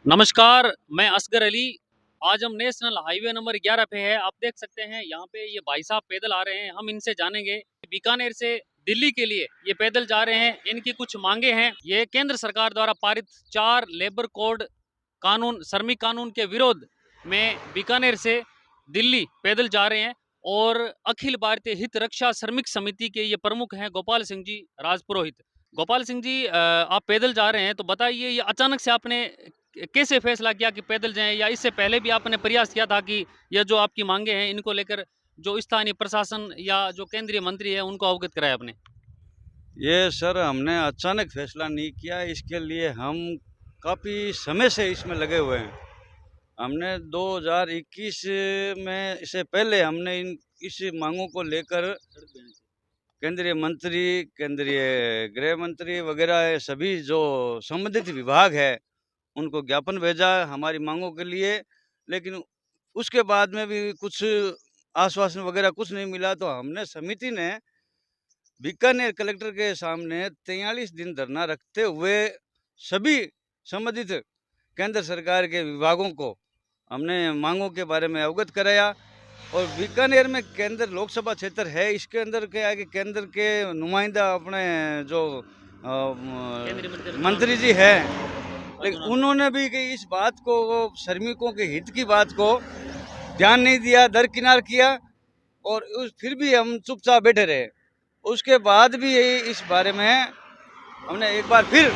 नमस्कार, मैं असगर अली। आज हम नेशनल हाईवे नंबर 11 पे है। आप देख सकते हैं यहाँ पे ये भाई साहब पैदल आ रहे हैं। हम इनसे जानेंगे बीकानेर से दिल्ली के लिए ये पैदल जा रहे हैं। इनकी कुछ मांगे हैं। ये केंद्र सरकार द्वारा पारित 4 लेबर कोड कानून, श्रमिक कानून के विरोध में बीकानेर से दिल्ली पैदल जा रहे हैं। और अखिल भारतीय हित रक्षा श्रमिक समिति के ये प्रमुख हैं गोपाल सिंह जी राजपुरोहित। गोपाल सिंह जी, आप पैदल जा रहे हैं तो बताइए, ये अचानक से आपने कैसे फैसला किया कि पैदल जाएं, या इससे पहले भी आपने प्रयास किया था कि यह जो आपकी मांगे हैं इनको लेकर जो स्थानीय प्रशासन या जो केंद्रीय मंत्री है उनको अवगत कराया आपने? ये सर हमने अचानक फैसला नहीं किया। इसके लिए हम काफ़ी समय से इसमें लगे हुए हैं। हमने 2021 में, इससे पहले हमने इन इस मांगों को लेकर केंद्रीय मंत्री, केंद्रीय गृह मंत्री वगैरह सभी जो संबंधित विभाग है उनको ज्ञापन भेजा हमारी मांगों के लिए। लेकिन उसके बाद में भी कुछ आश्वासन वगैरह कुछ नहीं मिला, तो हमने समिति ने बीकानेर कलेक्टर के सामने 43 दिन धरना रखते हुए सभी संबंधित केंद्र सरकार के विभागों को हमने मांगों के बारे में अवगत कराया। और बीकानेर में केंद्र लोकसभा क्षेत्र है, इसके अंदर क्या है कि केंद्र के नुमाइंदा अपने जो केंद्रीय मंत्री मंत्री जी हैं, लेकिन उन्होंने भी कि इस बात को, वो श्रमिकों के हित की बात को ध्यान नहीं दिया, दरकिनार किया। और फिर भी हम चुपचाप बैठे रहे। उसके बाद भी यही इस बारे में हमने एक बार फिर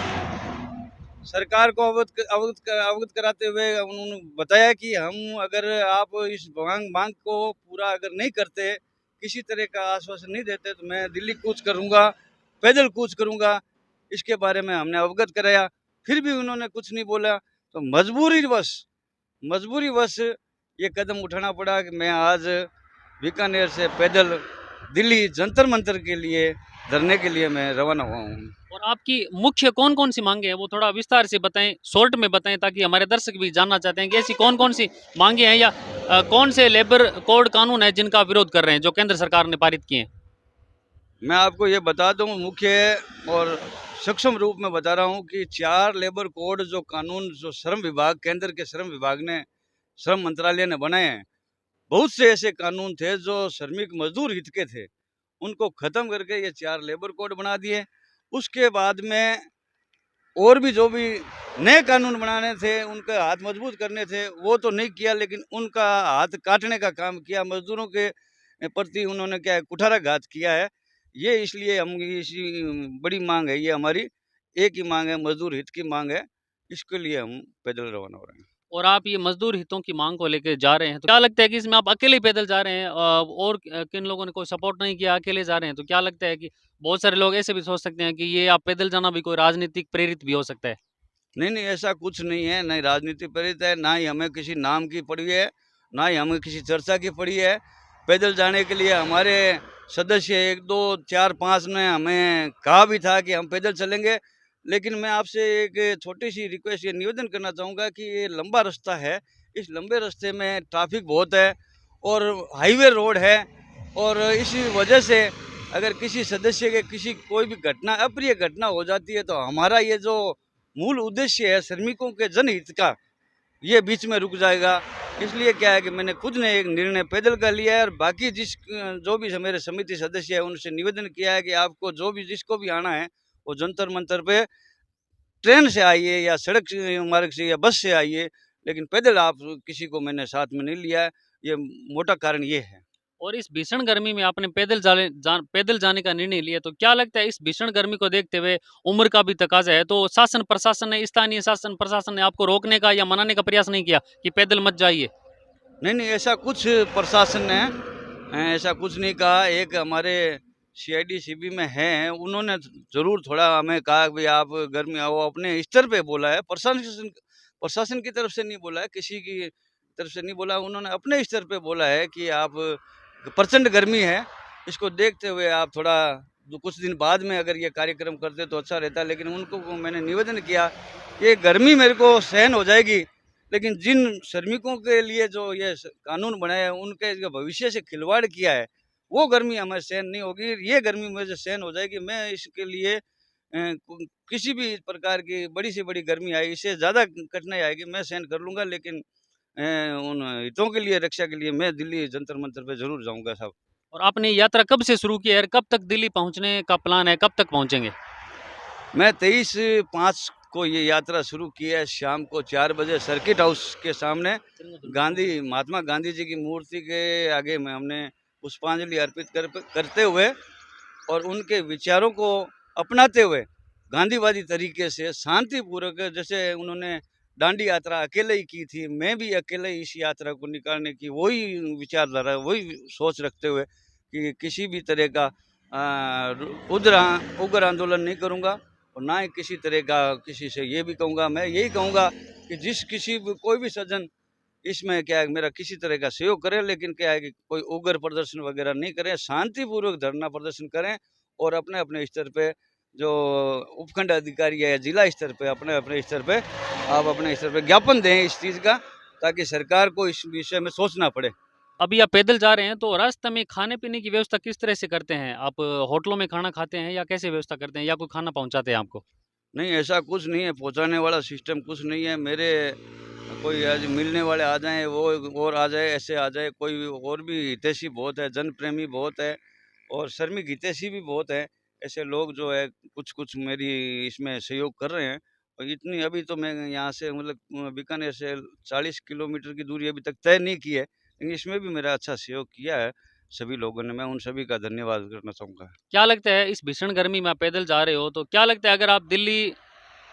सरकार को अवगत कराते हुए उन्होंने बताया कि हम, अगर आप इस मांग को पूरा अगर नहीं करते, किसी तरह का आश्वासन नहीं देते, तो मैं दिल्ली कूच करूंगा, पैदल कूच करूंगा। इसके बारे में हमने अवगत कराया, फिर भी उन्होंने कुछ नहीं बोला। तो मजबूरी वश ये कदम उठाना पड़ा कि मैं आज बीकानेर से पैदल दिल्ली जंतर मंतर के लिए धरने के लिए मैं रवाना हुआ हूँ। और आपकी मुख्य कौन कौन सी मांगे हैं वो थोड़ा विस्तार से बताएं, शॉर्ट में बताएं, ताकि हमारे दर्शक भी जानना चाहते हैं कि ऐसी कौन कौन सी मांगे हैं, या कौन से लेबर कोड कानून है जिनका विरोध कर रहे हैं जो केंद्र सरकार ने पारित किए हैं। मैं आपको ये बता दूं, मुख्य और सक्षम रूप में बता रहा हूं कि 4 लेबर कोड जो कानून, जो श्रम विभाग, केंद्र के श्रम विभाग ने, श्रम मंत्रालय ने बनाए हैं, बहुत से ऐसे कानून थे जो श्रमिक मजदूर हित के थे, उनको खत्म करके ये 4 लेबर कोड बना दिए। उसके बाद में और भी जो भी नए कानून बनाने थे, उनका हाथ मजबूत करने थे, वो तो नहीं किया, लेकिन उनका हाथ काटने का काम किया। मजदूरों के प्रति उन्होंने क्या है, कुठाराघात किया है। ये इसलिए हम, इसी बड़ी मांग है ये हमारी, एक ही मांग है, मजदूर हित की मांग है। इसके लिए हम पैदल रवाना हो रहे हैं। और आप ये मजदूर हितों की मांग को लेकर जा रहे हैं, तो क्या लगता है कि इसमें आप अकेले ही पैदल जा रहे हैं, और किन लोगों ने कोई सपोर्ट नहीं किया, अकेले जा रहे हैं? तो क्या लगता है कि बहुत सारे लोग ऐसे भी सोच सकते हैं कि ये आप पैदल जाना भी कोई राजनीतिक प्रेरित भी हो सकता है। नहीं नहीं, ऐसा कुछ नहीं है, नहीं राजनीति प्रेरित है, ना ही हमें किसी नाम की पड़ी है, ना ही हमें किसी चर्चा की पड़ी है। पैदल जाने के लिए हमारे सदस्य 1 2 4 5 ने हमें कहा भी था कि हम पैदल चलेंगे। लेकिन मैं आपसे एक छोटी सी रिक्वेस्ट, ये निवेदन करना चाहूँगा कि ये लंबा रास्ता है, इस लंबे रास्ते में ट्रैफिक बहुत है और हाईवे रोड है। और इसी वजह से अगर किसी सदस्य के किसी कोई भी घटना, अप्रिय घटना हो जाती है, तो हमारा ये जो मूल उद्देश्य है श्रमिकों के जनहित का, ये बीच में रुक जाएगा। इसलिए क्या है कि मैंने खुद ने एक निर्णय पैदल का लिया है। और बाकी जो भी मेरे समिति सदस्य है, उनसे निवेदन किया है कि आपको जो भी, जिसको भी आना है, वो जंतर मंतर पे ट्रेन से आइए, या सड़क मार्ग से, या बस से आइए, लेकिन पैदल आप किसी को मैंने साथ में नहीं लिया है। ये मोटा कारण ये है। और इस भीषण गर्मी में आपने पैदल जाने का निर्णय लिया, तो क्या लगता है इस भीषण गर्मी को देखते हुए, उम्र का भी तकाजा है, तो शासन प्रशासन ने, स्थानीय शासन प्रशासन ने आपको रोकने का या मनाने का प्रयास नहीं किया कि पैदल मत जाइए? नहीं नहीं, ऐसा कुछ प्रशासन ने ऐसा कुछ नहीं कहा। एक हमारे सीआईडी सीबी में हैं, उन्होंने ज़रूर थोड़ा हमें कहा कि भाई आप घर में आओ, अपने स्तर पे बोला है। प्रशासन प्रशासन की तरफ से नहीं बोला है, किसी की तरफ से नहीं बोला। उन्होंने अपने स्तर पे बोला है कि आप, प्रचंड गर्मी है, इसको देखते हुए आप थोड़ा कुछ दिन बाद में अगर ये कार्यक्रम करते तो अच्छा रहता। लेकिन उनको मैंने निवेदन किया, ये गर्मी मेरे को सहन हो जाएगी, लेकिन जिन श्रमिकों के लिए जो ये कानून बनाया है, उनके जो भविष्य से खिलवाड़ किया है, वो गर्मी हमें सहन नहीं होगी। ये गर्मी मुझे सहन हो जाएगी, मैं इसके लिए किसी भी प्रकार की बड़ी से बड़ी गर्मी आएगी, इससे ज़्यादा कठिनाई आएगी, मैं सहन कर लूँगा, लेकिन उन हितों के लिए, रक्षा के लिए मैं दिल्ली जंतर मंतर पे ज़रूर जाऊँगा साहब। और आपने यात्रा कब से शुरू की है और कब तक दिल्ली पहुंचने का प्लान है, कब तक पहुंचेंगे? मैं 23/5 को ये यात्रा शुरू की है, शाम को 4 बजे सर्किट हाउस के सामने महात्मा गांधी जी की मूर्ति के आगे में हमने पुष्पांजलि अर्पित करते हुए और उनके विचारों को अपनाते हुए गांधीवादी तरीके से शांतिपूर्वक, जैसे उन्होंने दांडी यात्रा अकेले ही की थी, मैं भी अकेले ही इस यात्रा को निकालने की वही विचारधारा, वही सोच रखते हुए कि किसी भी तरह का उग्र आंदोलन नहीं करूँगा और ना ही किसी तरह का किसी से ये भी कहूँगा। मैं यही कहूँगा कि कोई भी सज्जन इसमें क्या है, मेरा किसी तरह का सहयोग करें, लेकिन क्या है कि कोई उग्र प्रदर्शन वगैरह नहीं करें, शांतिपूर्वक धरना प्रदर्शन करें और अपने अपने स्तर पे जो उपखंड अधिकारी है या जिला स्तर पे अपने अपने स्तर पे आप अपने स्तर पे ज्ञापन दें इस चीज़ का, ताकि सरकार को इस विषय में सोचना पड़े। अभी आप पैदल जा रहे हैं तो रास्ते में खाने पीने की व्यवस्था किस तरह से करते हैं आप? होटलों में खाना खाते हैं या कैसे व्यवस्था करते हैं या कोई खाना पहुंचाते हैं आपको? नहीं, ऐसा कुछ नहीं है, पहुँचाने वाला सिस्टम कुछ नहीं है। मेरे कोई आज मिलने वाले आ जाएँ, वो और आ जाए, ऐसे आ जाए, कोई और भी हितैषी बहुत है, जन प्रेमी बहुत है और श्रमिक हितैषी भी बहुत है। ऐसे लोग जो है कुछ-कुछ मेरी इसमें सहयोग कर रहे हैं और इतनी अभी तो मैं यहाँ से मतलब बीकानेर से 40 किलोमीटर की दूरी अभी तक तय नहीं की है, लेकिन इसमें भी मेरा अच्छा सहयोग किया है सभी लोगों ने। मैं उन सभी का धन्यवाद करना चाहूँगा। क्या लगता है इस भीषण गर्मी में आप पैदल जा रहे हो तो क्या लगता है अगर आप दिल्ली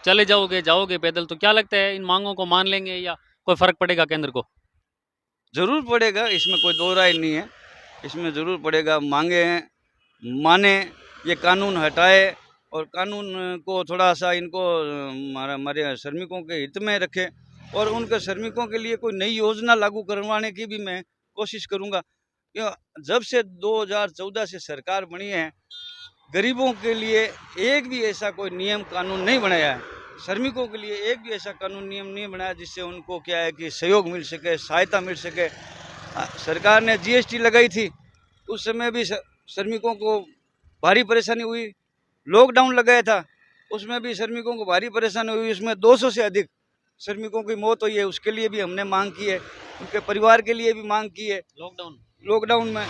चले जाओगे पैदल तो क्या लगता है इन मांगों को मान लेंगे या कोई फर्क पड़ेगा केंद्र को? ज़रूर पड़ेगा, इसमें कोई दो राय नहीं है। इसमें ज़रूर पड़ेगा, मांगे हैं, माने, ये कानून हटाए और कानून को थोड़ा-सा इनको हमारे श्रमिकों के हित में रखें और उनके श्रमिकों के लिए कोई नई योजना लागू करवाने की भी मैं कोशिश करूँगा। क्यों, जब से 2014 से सरकार बनी है, गरीबों के लिए एक भी ऐसा कोई नियम कानून नहीं बनाया है। श्रमिकों के लिए एक भी ऐसा कानून नियम नहीं बनाया जिससे उनको क्या है कि सहयोग मिल सके, सहायता मिल सके। सरकार ने जीएसटी लगाई थी, उस समय भी श्रमिकों को भारी परेशानी हुई। लॉकडाउन लगाया था, उसमें भी श्रमिकों को भारी परेशानी हुई। उसमें 200 से अधिक श्रमिकों की मौत हुई है, उसके लिए भी हमने मांग की है, उनके परिवार के लिए भी मांग की है लॉकडाउन में।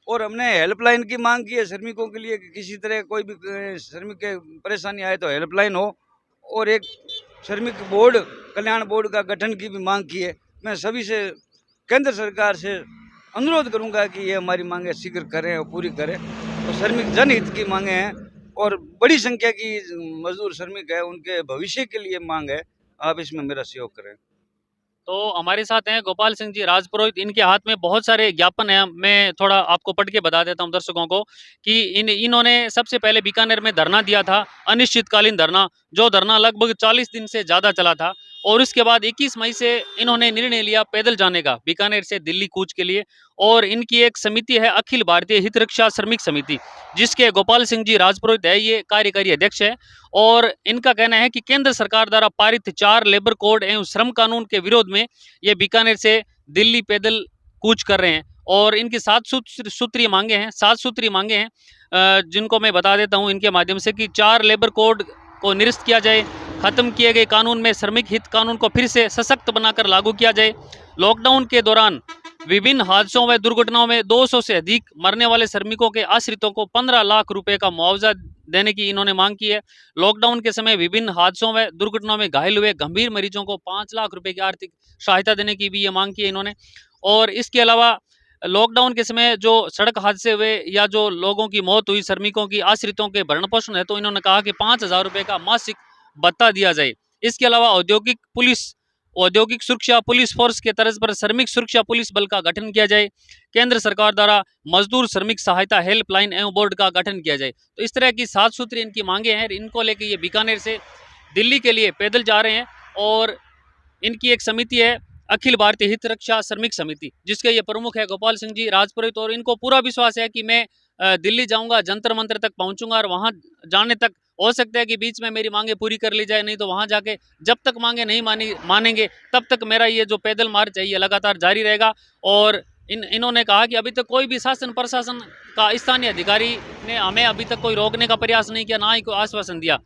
और हमने हेल्पलाइन की मांग की है श्रमिकों के लिए कि किसी तरह कोई भी श्रमिक के परेशानी आए तो हेल्पलाइन हो और एक श्रमिक बोर्ड, कल्याण बोर्ड का गठन की भी मांग की है। मैं सभी से, केंद्र सरकार से अनुरोध करूंगा कि ये हमारी मांगें शीघ्र करें और पूरी करें। तो श्रमिक जनहित की मांगे हैं और बड़ी संख्या की मजदूर श्रमिक है, उनके भविष्य के लिए मांग है, आप इसमें मेरा सहयोग करें। तो हमारे साथ हैं गोपाल सिंह जी राजपुरोहित, इनके हाथ में बहुत सारे ज्ञापन हैं। मैं थोड़ा आपको पढ़ के बता देता हूं दर्शकों को कि इन्होंने सबसे पहले बीकानेर में धरना दिया था, अनिश्चितकालीन धरना, जो धरना लगभग 40 दिन से ज़्यादा चला था। और उसके बाद 21 मई से इन्होंने निर्णय लिया पैदल जाने का बीकानेर से दिल्ली कूच के लिए। और इनकी एक समिति है अखिल भारतीय हित रक्षा श्रमिक समिति, जिसके गोपाल सिंह जी राजपुरोहित है ये कार्यकारी अध्यक्ष है। और इनका कहना है कि केंद्र सरकार द्वारा पारित 4 लेबर कोड एवं श्रम कानून के विरोध में ये बीकानेर से दिल्ली पैदल कूच कर रहे हैं। और इनकी 7 सूत्रीय मांगे हैं, 7 सूत्रीय मांगे हैं, जिनको मैं बता देता हूं इनके माध्यम से कि 4 लेबर कोड को निरस्त किया जाए, खत्म किए गए कानून में श्रमिक हित कानून को फिर से सशक्त बनाकर लागू किया जाए, लॉकडाउन के दौरान विभिन्न हादसों व दुर्घटनाओं में 200 से अधिक मरने वाले श्रमिकों के आश्रितों को 15 लाख रुपए का मुआवजा देने की इन्होंने मांग की है। लॉकडाउन के समय विभिन्न हादसों व दुर्घटनाओं में घायल हुए गंभीर मरीजों को 5 लाख रुपए की आर्थिक सहायता देने की भी ये मांग की है इन्होंने। और इसके अलावा लॉकडाउन के समय जो सड़क हादसे हुए या जो लोगों की मौत हुई, श्रमिकों की आश्रितों के भरण पोषण है, तो इन्होंने कहा कि 5,000 रुपए का मासिक भत्ता दिया जाए। इसके अलावा औद्योगिक सुरक्षा पुलिस फोर्स के तर्ज पर श्रमिक सुरक्षा पुलिस बल का गठन किया जाए, केंद्र सरकार द्वारा मजदूर श्रमिक सहायता हेल्पलाइन एवं बोर्ड का गठन किया जाए। तो इस तरह की 7 सूत्री इनकी मांगे हैं। इनको लेकर ये बीकानेर से दिल्ली के लिए पैदल जा रहे हैं। और इनकी एक समिति है अखिल भारतीय हित रक्षा श्रमिक समिति, जिसके ये प्रमुख है गोपाल सिंह जी राजपुरोहित। और इनको पूरा विश्वास है कि मैं दिल्ली जाऊंगा, जंतर मंतर तक पहुंचूंगा और वहां जाने तक हो सकता है कि बीच में मेरी मांगे पूरी कर ली जाए, नहीं तो वहां जाके जब तक मांगे नहीं मानेंगे तब तक मेरा ये जो पैदल मार्च है ये लगातार जारी रहेगा। और इन्होंने कहा कि अभी तक कोई भी शासन प्रशासन का स्थानीय अधिकारी ने हमें अभी तक कोई रोकने का प्रयास नहीं किया, ना ही कोई आश्वासन दिया।